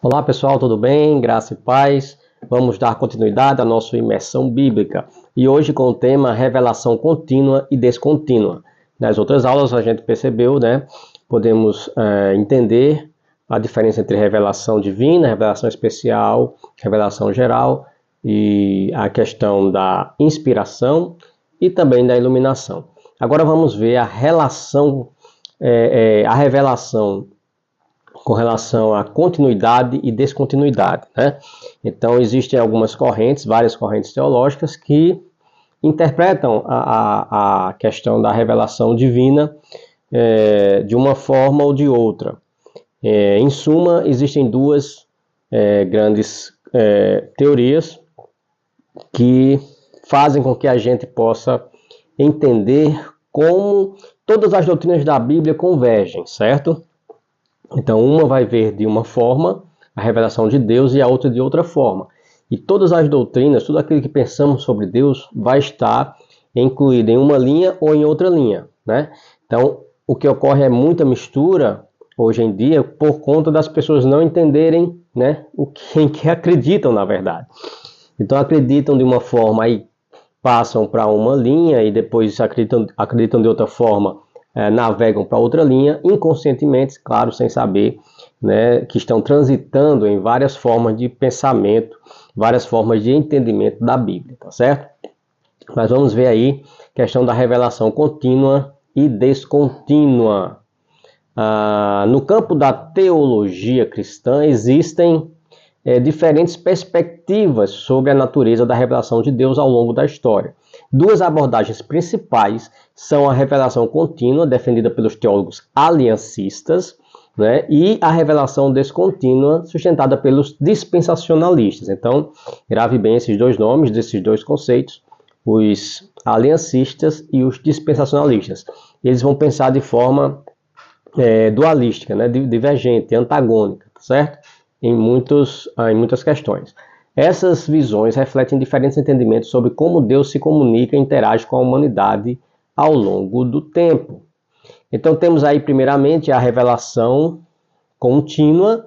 Olá pessoal, tudo bem? Graça e paz. Vamos dar continuidade à nossa imersão bíblica e hoje com o tema revelação contínua e descontínua. Nas outras aulas a gente percebeu, podemos entender a diferença entre revelação divina, revelação especial, revelação geral e a questão da inspiração e também da iluminação. Agora vamos ver a relação, a revelação com relação à continuidade e descontinuidade, né? Então existem algumas correntes, várias correntes teológicas que interpretam a questão da revelação divina de uma forma ou de outra. Em suma, existem duas grandes teorias que fazem com que a gente possa entender como todas as doutrinas da Bíblia convergem, certo? Então, uma vai ver de uma forma a revelação de Deus e a outra de outra forma. E todas as doutrinas, tudo aquilo que pensamos sobre Deus vai estar incluído em uma linha ou em outra linha, né? Então, o que ocorre é muita mistura hoje em dia por conta das pessoas não entenderem, né, em que acreditam na verdade. Então, acreditam de uma forma, aí passam para uma linha e depois acreditam de outra forma, navegam para outra linha, inconscientemente, claro, sem saber, né, que estão transitando em várias formas de pensamento, várias formas de entendimento da Bíblia, tá certo? Mas vamos ver aí a questão da revelação contínua e descontínua. No campo da teologia cristã existem diferentes perspectivas sobre a natureza da revelação de Deus ao longo da história. Duas abordagens principais são a revelação contínua, defendida pelos teólogos aliancistas, né, e a revelação descontínua, sustentada pelos dispensacionalistas. Então, grave bem esses dois nomes desses dois conceitos, os aliancistas e os dispensacionalistas. Eles vão pensar de forma dualística, né, divergente, antagônica, certo? Em muitas questões. Essas visões refletem diferentes entendimentos sobre como Deus se comunica e interage com a humanidade ao longo do tempo. Então temos aí primeiramente a revelação contínua,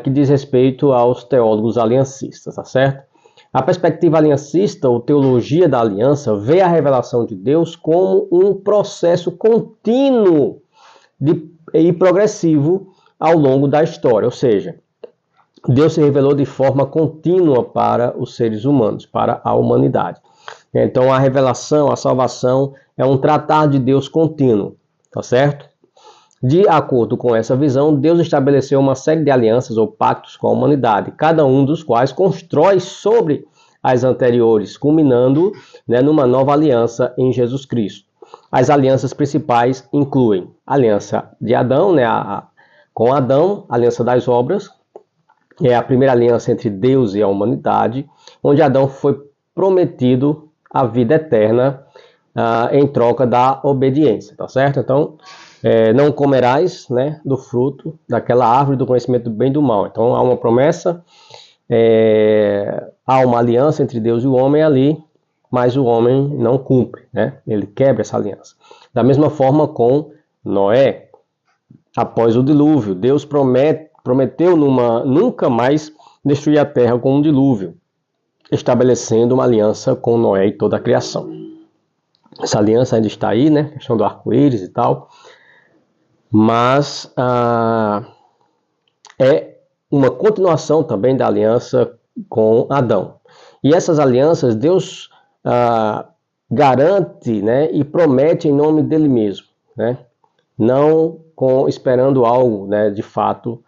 que diz respeito aos teólogos aliancistas, tá certo? A perspectiva aliancista, ou teologia da aliança, vê a revelação de Deus como um processo contínuo e progressivo ao longo da história, ou seja, Deus se revelou de forma contínua para os seres humanos, para a humanidade. Então a revelação, a salvação é um tratar de Deus contínuo, tá certo? De acordo com essa visão, Deus estabeleceu uma série de alianças ou pactos com a humanidade, cada um dos quais constrói sobre as anteriores, culminando, né, numa nova aliança em Jesus Cristo. As alianças principais incluem a aliança de Adão, né, com Adão, a aliança das obras, é a primeira aliança entre Deus e a humanidade, onde Adão foi prometido a vida eterna em troca da obediência, tá certo? Então, não comerás, né, do fruto daquela árvore do conhecimento do bem e do mal. Então, há uma promessa, há uma aliança entre Deus e o homem ali, mas o homem não cumpre, né? Ele quebra essa aliança. Da mesma forma com Noé, após o dilúvio, Deus prometeu nunca mais destruir a terra com um dilúvio, estabelecendo uma aliança com Noé e toda a criação. Essa aliança ainda está aí, né? A questão do arco-íris e tal. Mas é uma continuação também da aliança com Adão. E essas alianças Deus garante, né, e promete em nome dele mesmo, né? Não esperando algo, né, de fato,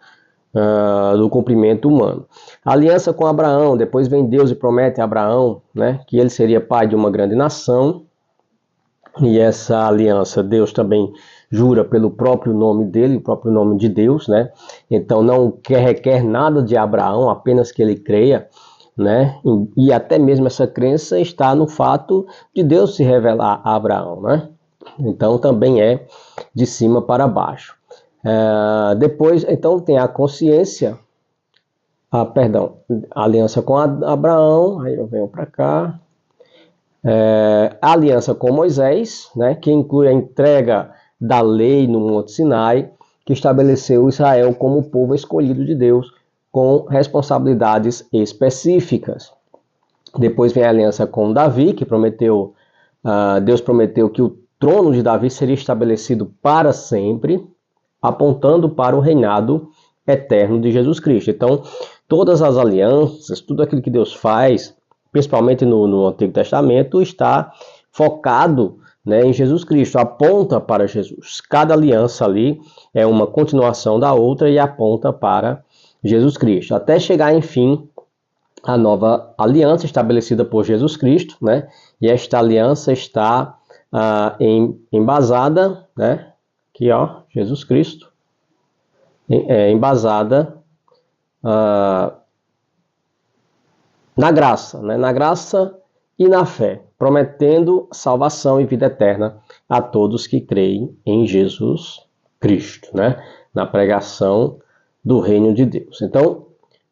do cumprimento humano. A aliança com Abraão, depois vem Deus e promete a Abraão, né, que ele seria pai de uma grande nação, e essa aliança Deus também jura pelo próprio nome dele, o próprio nome de Deus, né? Então não requer nada de Abraão, apenas que ele creia, né? E até mesmo essa crença está no fato de Deus se revelar a Abraão, né? Então também é de cima para baixo. Depois, então, tem a consciência, a aliança com Abraão, aí eu venho para cá, a aliança com Moisés, né, que inclui a entrega da lei no Monte Sinai, que estabeleceu Israel como povo escolhido de Deus, com responsabilidades específicas. Depois vem a aliança com Davi, que Deus prometeu que o trono de Davi seria estabelecido para sempre, apontando para o reinado eterno de Jesus Cristo. Então, todas as alianças, tudo aquilo que Deus faz, principalmente no Antigo Testamento, está focado, né, em Jesus Cristo, aponta para Jesus. Cada aliança ali é uma continuação da outra e aponta para Jesus Cristo, até chegar, enfim, a nova aliança estabelecida por Jesus Cristo, né? E esta aliança está embasada, né? Aqui, ó, Jesus Cristo, embasada na graça, né? Na graça e na fé, prometendo salvação e vida eterna a todos que creem em Jesus Cristo, né? Na pregação do reino de Deus. Então,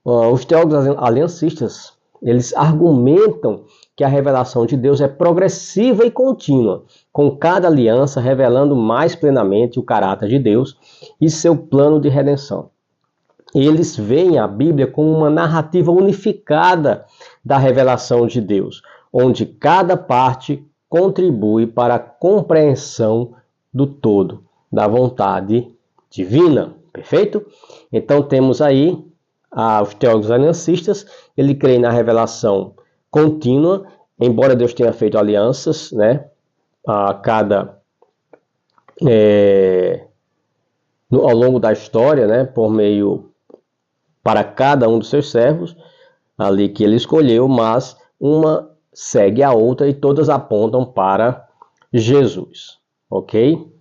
os teólogos aliancistas, eles argumentam que a revelação de Deus é progressiva e contínua, com cada aliança revelando mais plenamente o caráter de Deus e seu plano de redenção. Eles veem a Bíblia como uma narrativa unificada da revelação de Deus, onde cada parte contribui para a compreensão do todo, da vontade divina. Perfeito? Então temos aí os teólogos aliancistas, ele crê na revelação contínua, embora Deus tenha feito alianças, né, ao longo da história, né, para cada um dos seus servos, ali que ele escolheu, mas uma segue a outra e todas apontam para Jesus, ok?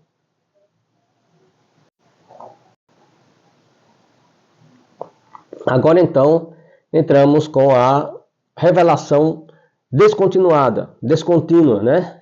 Agora então, entramos com a revelação descontínua, né?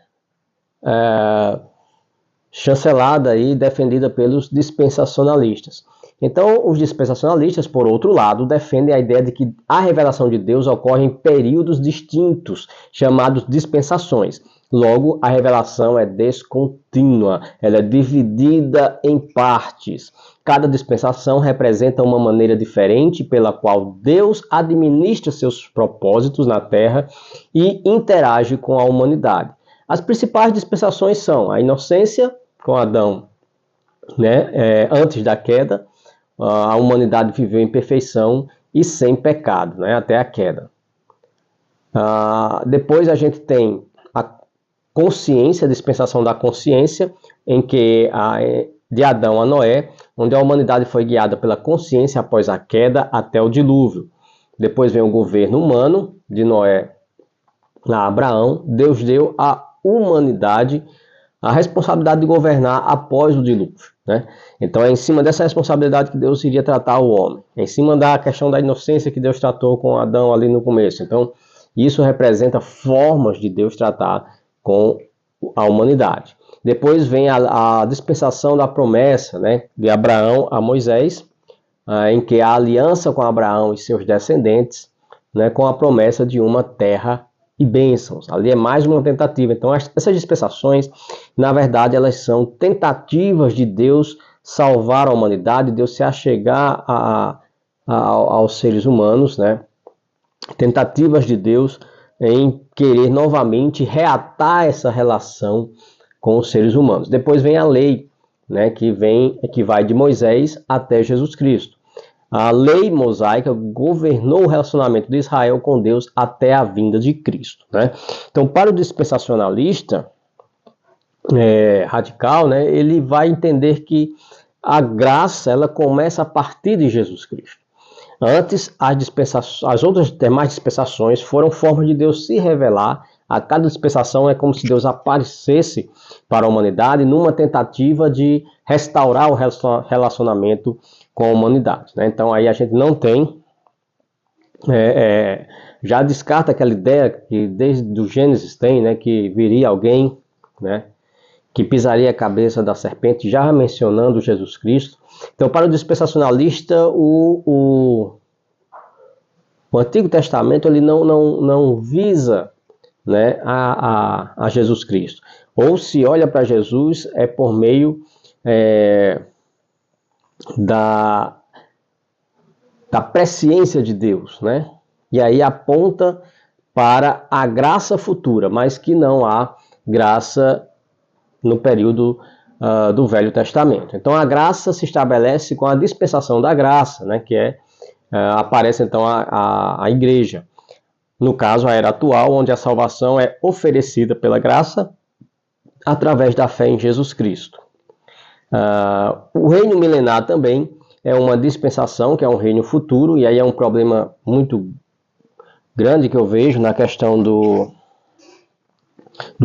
Chancelada e defendida pelos dispensacionalistas. Então, os dispensacionalistas, por outro lado, defendem a ideia de que a revelação de Deus ocorre em períodos distintos, chamados dispensações. Logo, a revelação é descontínua, ela é dividida em partes. Cada dispensação representa uma maneira diferente pela qual Deus administra seus propósitos na Terra e interage com a humanidade. As principais dispensações são a inocência, com Adão, né, antes da queda, a humanidade viveu em perfeição e sem pecado, né, até a queda. Depois a gente tem a consciência, a dispensação da consciência, em que de Adão a Noé, onde a humanidade foi guiada pela consciência após a queda até o dilúvio. Depois vem o governo humano, de Noé a Abraão. Deus deu à humanidade a responsabilidade de governar após o dilúvio, né? Então é em cima dessa responsabilidade que Deus iria tratar o homem, é em cima da questão da inocência que Deus tratou com Adão ali no começo. Então isso representa formas de Deus tratar com a humanidade. Depois vem a dispensação da promessa, né, de Abraão a Moisés, em que a aliança com Abraão e seus descendentes, né, com a promessa de uma terra e bênçãos. Ali é mais uma tentativa. Então essas dispensações, na verdade, elas são tentativas de Deus salvar a humanidade, Deus se achegar aos seres humanos, né? Tentativas de Deus em querer novamente reatar essa relação com os seres humanos. Depois vem a lei, né, que vai de Moisés até Jesus Cristo. A lei mosaica governou o relacionamento de Israel com Deus até a vinda de Cristo, né? Então, para o dispensacionalista radical, né, ele vai entender que a graça ela começa a partir de Jesus Cristo. Antes, as outras demais dispensações foram formas de Deus se revelar. A cada dispensação é como se Deus aparecesse para a humanidade numa tentativa de restaurar o relacionamento com a humanidade, né? Então aí a gente não tem, já descarta aquela ideia que desde o Gênesis tem, né, que viria alguém, né, que pisaria a cabeça da serpente, já mencionando Jesus Cristo. Então, para o dispensacionalista, o Antigo Testamento ele não visa, né, a Jesus Cristo. Ou se olha para Jesus é por meio da presciência de Deus, né? E aí aponta para a graça futura, mas que não há graça no período do Velho Testamento. Então a graça se estabelece com a dispensação da graça, né? Que aparece então a igreja. No caso, a era atual, onde a salvação é oferecida pela graça através da fé em Jesus Cristo. O reino milenar também é uma dispensação, que é um reino futuro, e aí é um problema muito grande que eu vejo na questão do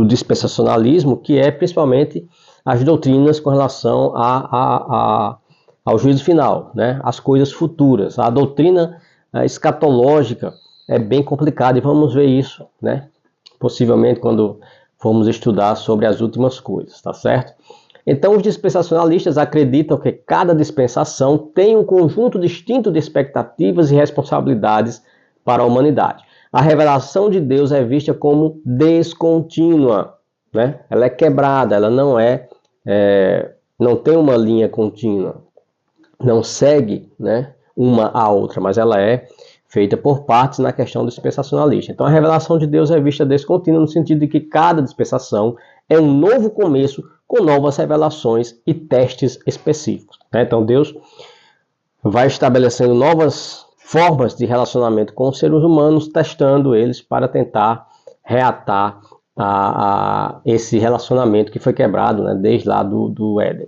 dispensacionalismo, que é principalmente as doutrinas com relação ao juízo final, né? As coisas futuras. A doutrina escatológica é bem complicada e vamos ver isso, né? Possivelmente quando formos estudar sobre as últimas coisas, tá certo? Então, os dispensacionalistas acreditam que cada dispensação tem um conjunto distinto de expectativas e responsabilidades para a humanidade. A revelação de Deus é vista como descontínua, né? Ela é quebrada, ela não tem uma linha contínua, não segue, né, uma a outra, mas ela é feita por partes na questão dispensacionalista. Então, a revelação de Deus é vista descontínua no sentido de que cada dispensação é um novo começo com novas revelações e testes específicos, né? Então, Deus vai estabelecendo novas formas de relacionamento com os seres humanos, testando eles para tentar reatar esse relacionamento que foi quebrado, né, desde lá do Éden.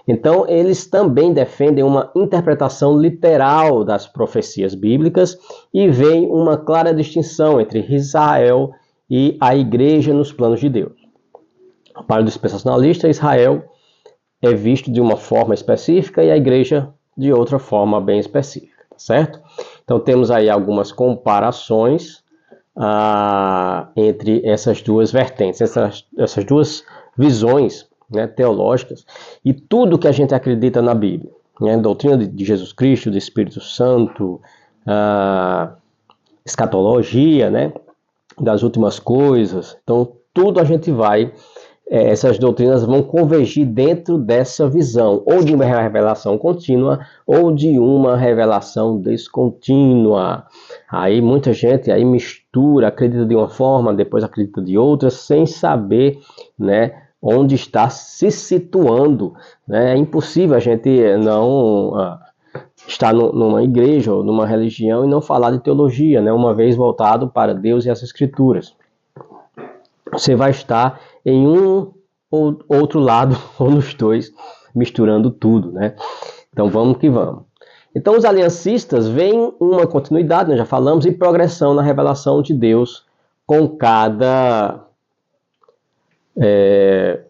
Então, eles também defendem uma interpretação literal das profecias bíblicas e veem uma clara distinção entre Israel e a igreja nos planos de Deus. Para o dispensacionalista, Israel é visto de uma forma específica e a igreja de outra forma bem específica, certo? Então, temos aí algumas comparações entre essas duas vertentes, essas duas visões, né, teológicas, e tudo que a gente acredita na Bíblia, né, doutrina de Jesus Cristo, do Espírito Santo, escatologia, né, das últimas coisas. Então, tudo a gente vai, essas doutrinas vão convergir dentro dessa visão, ou de uma revelação contínua, ou de uma revelação descontínua. Aí muita gente aí mistura, acredita de uma forma, depois acredita de outra, sem saber, né, onde está se situando, né? É impossível a gente não estar numa igreja ou numa religião e não falar de teologia, né? Uma vez voltado para Deus e as Escrituras. Você vai estar em um ou outro lado, ou nos dois, misturando tudo, né? Então vamos que vamos. Então os aliancistas veem uma continuidade, nós já falamos, e progressão na revelação de Deus com cada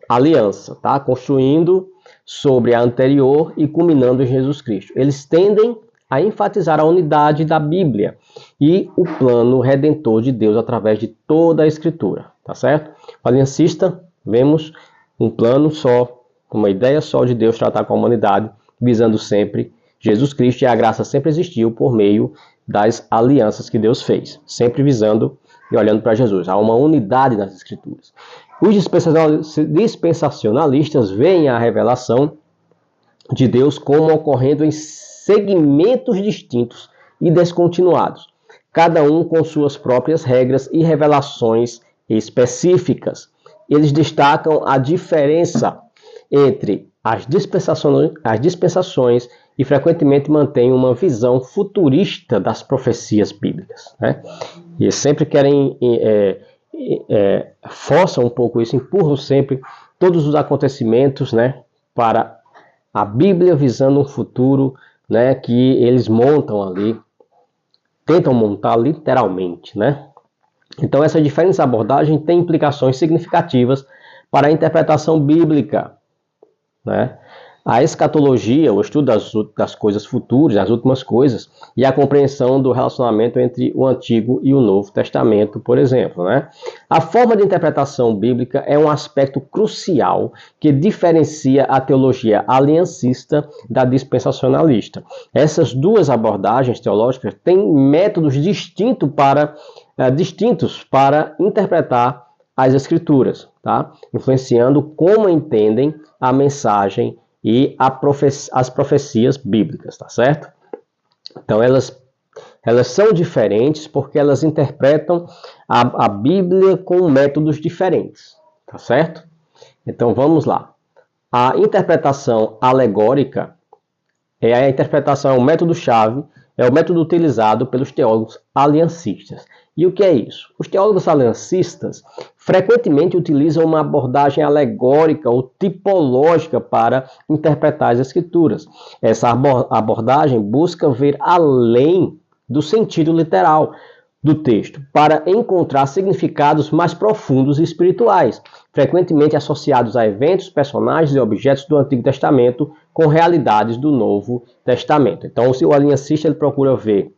aliança, tá? Construindo sobre a anterior e culminando em Jesus Cristo. Eles tendem a enfatizar a unidade da Bíblia e o plano redentor de Deus através de toda a Escritura, tá certo? O aliancista, vemos um plano só, uma ideia só de Deus tratar com a humanidade, visando sempre Jesus Cristo, e a graça sempre existiu por meio das alianças que Deus fez, sempre visando e olhando para Jesus. Há uma unidade nas Escrituras. Os dispensacionalistas veem a revelação de Deus como ocorrendo em segmentos distintos e descontinuados, cada um com suas próprias regras e revelações específicas. Eles destacam a diferença entre as dispensações e frequentemente mantêm uma visão futurista das profecias bíblicas, né? E eles sempre querem, forçam um pouco isso, empurram sempre todos os acontecimentos, né, para a Bíblia visando um futuro, né, que eles montam ali, tentam montar literalmente, né? Então essa diferente abordagem tem implicações significativas para a interpretação bíblica, né? A escatologia, o estudo das coisas futuras, das últimas coisas, e a compreensão do relacionamento entre o Antigo e o Novo Testamento, por exemplo, né? A forma de interpretação bíblica é um aspecto crucial que diferencia a teologia aliancista da dispensacionalista. Essas duas abordagens teológicas têm métodos distintos para interpretar as Escrituras, tá? Influenciando como entendem a mensagem e as profecias bíblicas, tá certo? Então elas são diferentes porque elas interpretam a Bíblia com métodos diferentes, tá certo? Então vamos lá. A interpretação alegórica é a interpretação, é o método-chave, é o método utilizado pelos teólogos aliancistas. E o que é isso? Os teólogos aliancistas frequentemente utilizam uma abordagem alegórica ou tipológica para interpretar as Escrituras. Essa abordagem busca ver além do sentido literal do texto, para encontrar significados mais profundos e espirituais, frequentemente associados a eventos, personagens e objetos do Antigo Testamento com realidades do Novo Testamento. Então, o aliancista ele procura ver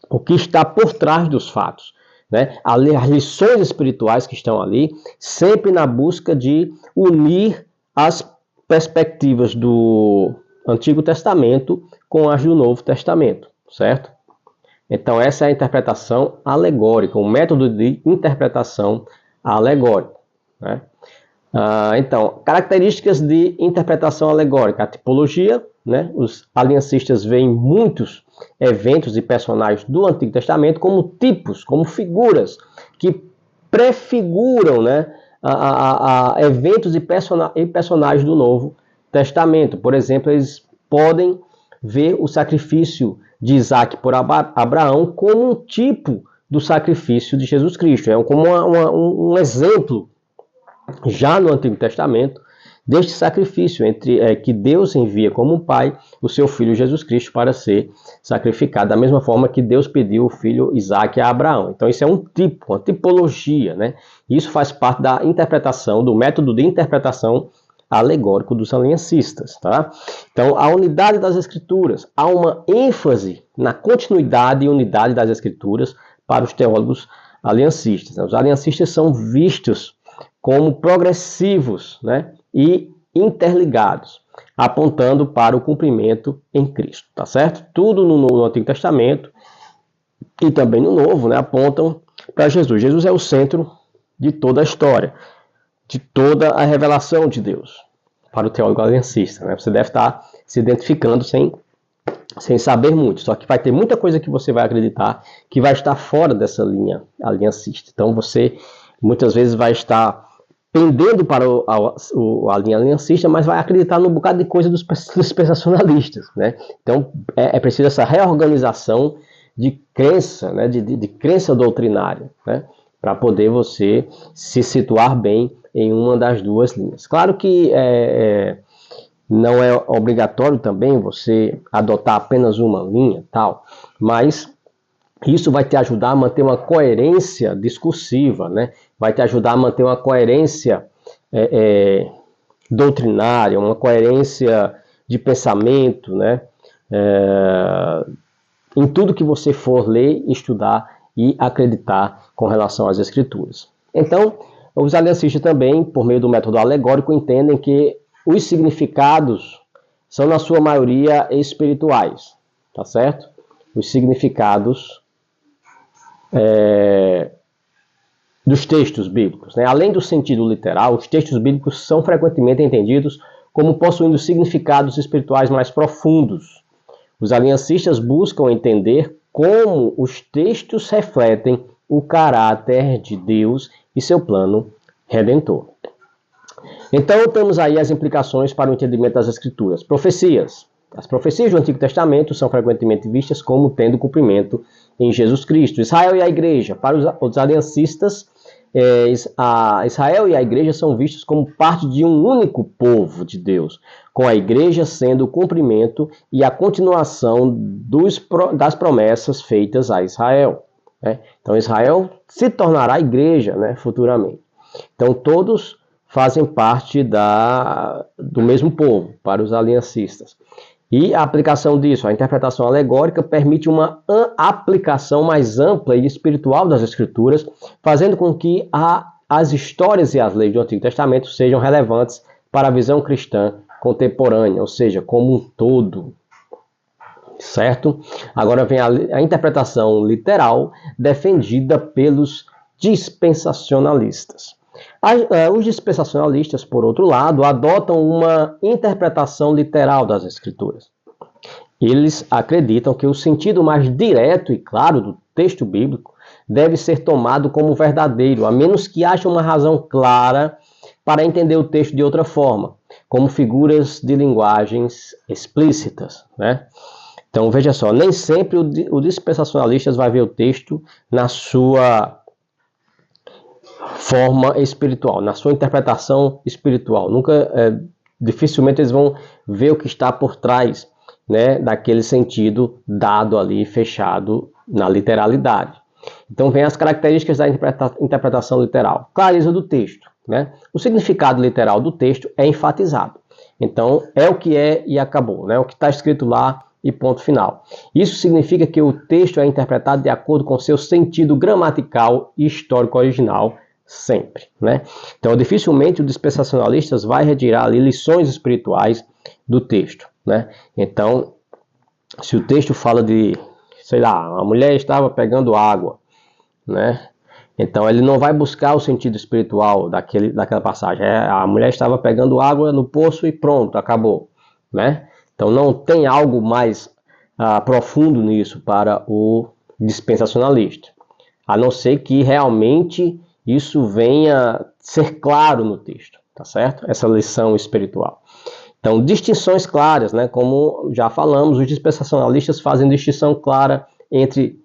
o que está por trás dos fatos, né? As lições espirituais que estão ali, sempre na busca de unir as perspectivas do Antigo Testamento com as do Novo Testamento, certo? Então, essa é a interpretação alegórica, o método de interpretação alegórica, né? Então, características de interpretação alegórica. A tipologia, né? Os aliancistas veem muitos eventos e personagens do Antigo Testamento como tipos, como figuras que prefiguram, né? Eventos e personagens do Novo Testamento. Por exemplo, eles podem ver o sacrifício de Isaac por Abraão como um tipo do sacrifício de Jesus Cristo. É como um exemplo, já no Antigo Testamento, deste sacrifício que Deus envia como um pai o seu filho Jesus Cristo para ser sacrificado, da mesma forma que Deus pediu o filho Isaac a Abraão. Então isso é um tipo, uma tipologia, né? Isso faz parte da interpretação, do método de interpretação alegórico dos aliancistas, tá? Então, a unidade das Escrituras, há uma ênfase na continuidade e unidade das Escrituras para os teólogos aliancistas, né? Os aliancistas são vistos como progressivos, né? E interligados, apontando para o cumprimento em Cristo, tá certo? Tudo no Antigo Testamento e também no Novo, né? Apontam para Jesus. Jesus é o centro de toda a história, de toda a revelação de Deus, para o teólogo aliancista, né? Você deve estar se identificando sem saber muito, só que vai ter muita coisa que você vai acreditar que vai estar fora dessa linha aliancista. Então você muitas vezes vai estar pendendo para a linha aliancista, mas vai acreditar num bocado de coisa dos dispensacionalistas, né? Então é preciso essa reorganização de crença, né? de crença doutrinária, né? Para poder você se situar bem em uma das duas linhas. Claro que não é obrigatório também você adotar apenas uma linha, tal, mas isso vai te ajudar a manter uma coerência discursiva, né? Vai te ajudar a manter uma coerência doutrinária, uma coerência de pensamento, né? Em tudo que você for ler, estudar e acreditar com relação às Escrituras. Então, os aliancistas também, por meio do método alegórico, entendem que os significados são, na sua maioria, espirituais, tá certo? Os significados dos textos bíblicos, né? Além do sentido literal, os textos bíblicos são frequentemente entendidos como possuindo significados espirituais mais profundos. Os aliancistas buscam entender como os textos refletem o caráter de Deus e seu plano redentor. Então, temos aí as implicações para o entendimento das Escrituras. Profecias. As profecias do Antigo Testamento são frequentemente vistas como tendo cumprimento em Jesus Cristo. Israel e a Igreja. Para os aliancistas, Israel e a Igreja são vistos como parte de um único povo de Deus, com a Igreja sendo o cumprimento e a continuação das promessas feitas a Israel, né? Então, Israel se tornará Igreja, né, futuramente. Então, todos fazem parte do mesmo povo, para os aliancistas. E a aplicação disso, a interpretação alegórica, permite uma aplicação mais ampla e espiritual das Escrituras, fazendo com que as histórias e as leis do Antigo Testamento sejam relevantes para a visão cristã contemporânea, ou seja, como um todo. Certo? Agora vem a interpretação literal defendida pelos dispensacionalistas. Os dispensacionalistas, por outro lado, adotam uma interpretação literal das Escrituras. Eles acreditam que o sentido mais direto e claro do texto bíblico deve ser tomado como verdadeiro, a menos que haja uma razão clara para entender o texto de outra forma, como figuras de linguagens explícitas, né? Então, veja só, nem sempre o dispensacionalista vai ver o texto na sua forma espiritual, na sua interpretação espiritual. Dificilmente eles vão ver o que está por trás, né, daquele sentido dado ali, fechado na literalidade. Então, vem as características da interpretação literal. Clareza do texto, né? O significado literal do texto é enfatizado. Então, é o que é e acabou, né? O que está escrito lá e ponto final. Isso significa que o texto é interpretado de acordo com seu sentido gramatical e histórico original, sempre, né? Então, dificilmente o dispensacionalista vai retirar ali lições espirituais do texto, né? Então, se o texto fala de, sei lá, a mulher estava pegando água, né? Então, ele não vai buscar o sentido espiritual daquela passagem. A mulher estava pegando água no poço e pronto, acabou, né? Então, não tem algo mais profundo nisso para o dispensacionalista, a não ser que realmente isso venha ser claro no texto, tá certo? Essa lição espiritual. Então, distinções claras, né? Como já falamos, os dispensacionalistas fazem distinção clara entre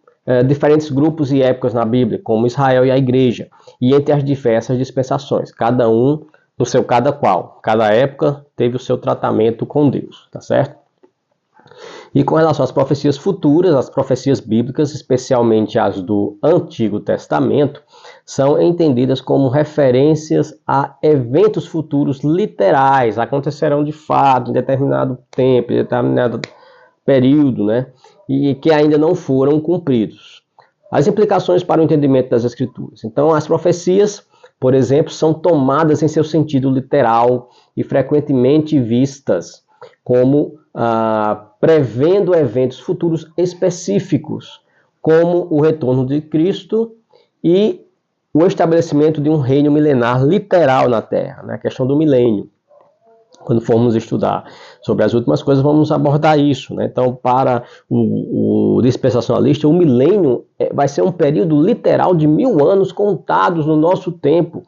diferentes grupos e épocas na Bíblia, como Israel e a igreja, e entre as diversas dispensações, cada um no seu cada qual. Cada época teve o seu tratamento com Deus, tá certo? E com relação às profecias futuras, as profecias bíblicas, especialmente as do Antigo Testamento, são entendidas como referências a eventos futuros literais, acontecerão de fato em determinado tempo, em determinado período, né? E que ainda não foram cumpridos. As implicações para o entendimento das Escrituras. Então, as profecias, por exemplo, são tomadas em seu sentido literal e frequentemente vistas como prevendo eventos futuros específicos, como o retorno de Cristo e o estabelecimento de um reino milenar literal na Terra, né? A questão do milênio. Quando formos estudar sobre as últimas coisas, vamos abordar isso, né? Então, para o dispensacionalista, o milênio vai ser um período literal de 1000 anos contados no nosso tempo,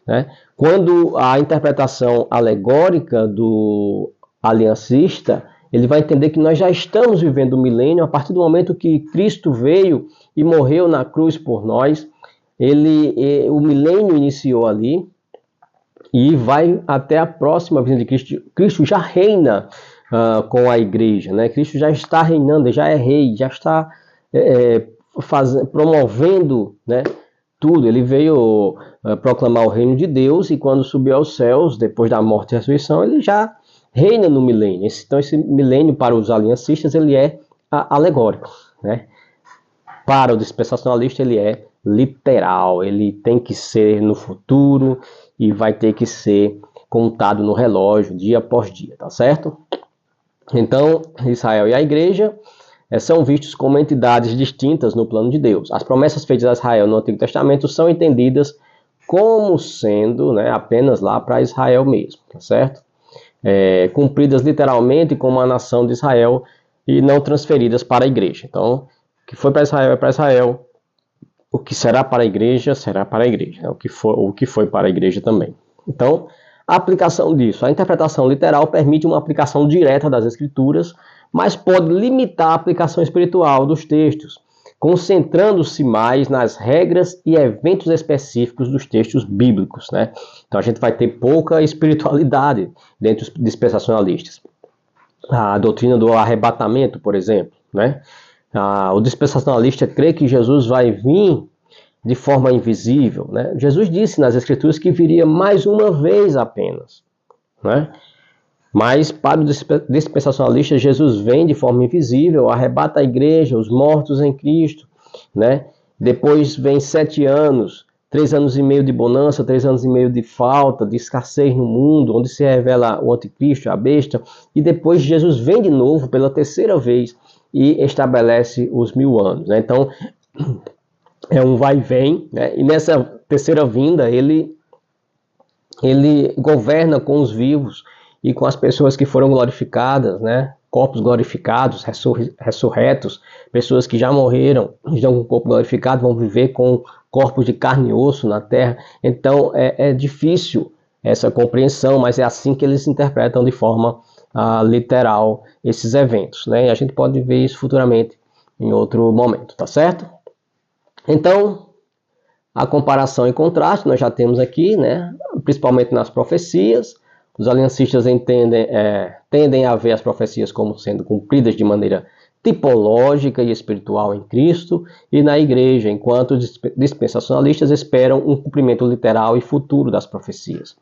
né? Quando a interpretação alegórica do aliancista, ele vai entender que nós já estamos vivendo o milênio a partir do momento que Cristo veio e morreu na cruz por nós. O milênio iniciou ali e vai até a próxima vinda de Cristo. Cristo já reina com a igreja, né? Cristo já está reinando, já é rei, já está promovendo, né, tudo. Ele veio proclamar o reino de Deus e quando subiu aos céus, depois da morte e ressurreição, ele já reina no milênio. Então, esse milênio para os aliancistas, ele é alegórico, né? Para o dispensacionalista, ele é literal. Ele tem que ser no futuro e vai ter que ser contado no relógio, dia após dia, tá certo? Então, Israel e a igreja são vistos como entidades distintas no plano de Deus. As promessas feitas a Israel no Antigo Testamento são entendidas como sendo, né, apenas lá para Israel mesmo, tá certo? Cumpridas literalmente como a nação de Israel e não transferidas para a igreja. Então, o que foi para Israel é para Israel, o que será para a igreja será para a igreja, o que foi para a igreja também. Então, a aplicação disso, a interpretação literal permite uma aplicação direta das Escrituras, mas pode limitar a aplicação espiritual dos textos, concentrando-se mais nas regras e eventos específicos dos textos bíblicos, né? Então a gente vai ter pouca espiritualidade dentre os dispensacionalistas. A doutrina do arrebatamento, por exemplo, né? O dispensacionalista crê que Jesus vai vir de forma invisível, né? Jesus disse nas Escrituras que viria mais uma vez apenas, né? Mas para o dispensacionalista, Jesus vem de forma invisível, arrebata a igreja, os mortos em Cristo, né? Depois vem 7 anos, 3 anos e meio de bonança, 3 anos e meio de falta, de escassez no mundo, onde se revela o anticristo, a besta, e depois Jesus vem de novo pela 3ª vez e estabelece os 1000 anos, né? Então, é um vai e vem, né? E nessa 3ª vinda, ele governa com os vivos e com as pessoas que foram glorificadas, né, corpos glorificados, ressurretos, pessoas que já morreram, estão com o corpo glorificado, vão viver com corpos de carne e osso na terra. Então é difícil essa compreensão, mas é assim que eles interpretam de forma literal esses eventos, né? E a gente pode ver isso futuramente em outro momento, tá certo? Então, a comparação e contraste nós já temos aqui, né? Principalmente nas profecias. Os aliancistas tendem a ver as profecias como sendo cumpridas de maneira tipológica e espiritual em Cristo e na igreja, enquanto os dispensacionalistas esperam um cumprimento literal e futuro das profecias.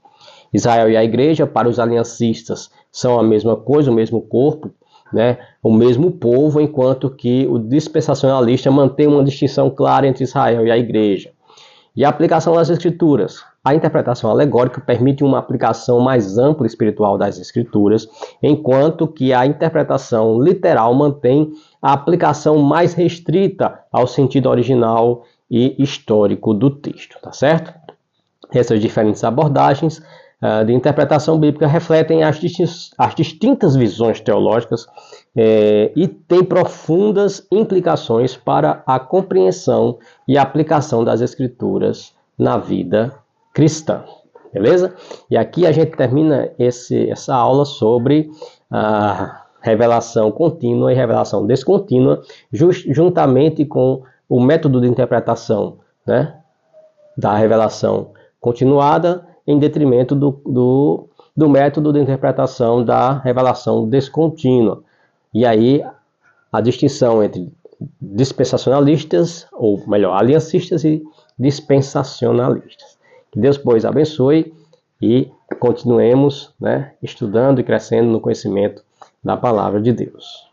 Israel e a igreja, para os aliancistas, são a mesma coisa, o mesmo corpo, né? O mesmo povo, enquanto que o dispensacionalista mantém uma distinção clara entre Israel e a igreja. E a aplicação das Escrituras. A interpretação alegórica permite uma aplicação mais ampla e espiritual das Escrituras, enquanto que a interpretação literal mantém a aplicação mais restrita ao sentido original e histórico do texto, tá certo? Essas diferentes abordagens de interpretação bíblica refletem as distintas visões teológicas e têm profundas implicações para a compreensão e aplicação das Escrituras na vida cristã, beleza? E aqui a gente termina essa aula sobre a revelação contínua e revelação descontínua, juntamente com o método de interpretação, né, da revelação continuada, em detrimento do método de interpretação da revelação descontínua. E aí a distinção entre dispensacionalistas, ou melhor, aliancistas e dispensacionalistas. Que Deus, pois, abençoe e continuemos, né, estudando e crescendo no conhecimento da palavra de Deus.